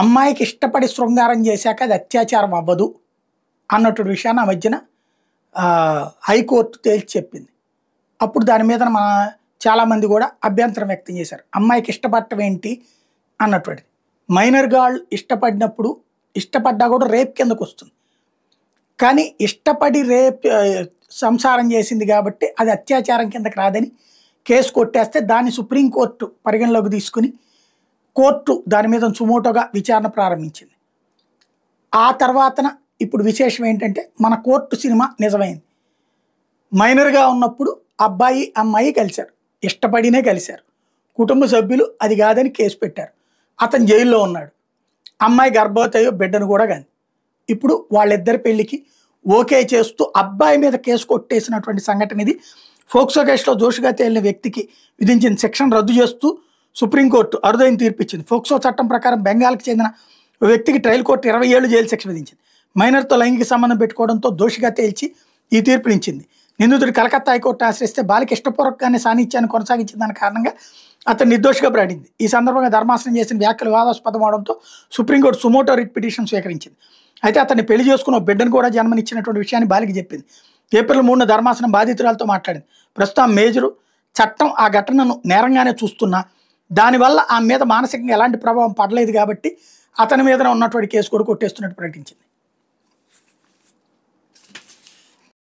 అమ్మాయికి ఇష్టపడి శృంగారం చేశాక అది అత్యాచారం అవ్వదు అన్నటువంటి విషయాన్ని ఆ మధ్యన హైకోర్టు తేల్చి చెప్పింది. అప్పుడు దాని మీద చాలామంది కూడా అభ్యంతరం వ్యక్తం చేశారు. అమ్మాయికి ఇష్టపడటం ఏంటి అన్నటువంటిది. మైనర్ గాళ్ళు ఇష్టపడ్డా కూడా రేప్ కిందకు వస్తుంది. కానీ ఇష్టపడి సంసారం చేసింది కాబట్టి అది అత్యాచారం కిందకి రాదని కేసు కొట్టేస్తే దాన్ని సుప్రీంకోర్టు పరిగణలోకి తీసుకుని కోర్టు దాని మీద సుమోటోగా విచారణ ప్రారంభించింది. ఆ తర్వాతన ఇప్పుడు విశేషం ఏంటంటే మన కోర్టు సినిమా నిజమైంది. మైనర్గా ఉన్నప్పుడు అబ్బాయి అమ్మాయి కలిశారు, ఇష్టపడినే కలిశారు. కుటుంబ సభ్యులు అది కాదని కేసు పెట్టారు. అతను జైల్లో ఉన్నాడు. అమ్మాయి గర్భవతి బిడ్డను కూడా కానీ ఇప్పుడు వాళ్ళిద్దరి పెళ్లికి ఓకే చేస్తూ అబ్బాయి మీద కేసు కొట్టేసినటువంటి సంఘటన ఇది. ఫోక్సో కేసులో దోషిగా తేలిన వ్యక్తికి విధించిన శిక్షను రద్దు చేస్తూ సుప్రీంకోర్టు అరుదైన తీర్పు ఇచ్చింది. ఫోక్సో చట్టం ప్రకారం బెంగాల్కి చెందిన వ్యక్తికి ట్రయల్ కోర్టు 20 ఏళ్లు జైలు శిక్ష విధించింది. మైనర్తో లైంగిక సంబంధం పెట్టుకోవడంతో దోషిగా తేల్చి ఈ తీర్పునిచ్చింది. నిందితుడు కలకత్తా హైకోర్టు ఆశ్రయిస్తే బాలిక ఇష్టపూర్వకంగానే సాన్నిధ్యాన్ని కొనసాగించిన దాని కారణంగా అతను నిర్దోషిగా ప్రకటించింది. ఈ సందర్భంగా ధర్మాసనం చేసిన వ్యాఖ్యలు వివాదాస్పదం అవడంతో సుప్రీంకోర్టు సుమోటో రిట్ పిటిషన్ స్వీకరించింది. అయితే అతన్ని పెళ్లి చేసుకున్న బిడ్డను కూడా జన్మనిచ్చినటువంటి విషయాన్ని బాలిక చెప్పింది. ఏప్రిల్ 3న ధర్మాసనం బాధితురాలతో మాట్లాడింది. ప్రస్తుతం మేజరు చట్టం ఆ ఘటనను నేరంగానే చూస్తున్నా దానివల్ల ఆమె మీద మానసికంగా ఎలాంటి ప్రభావం పడలేదు కాబట్టి అతని మీద ఉన్నటువంటి కేసు కూడా కొట్టేస్తున్నట్టు ప్రకటించింది.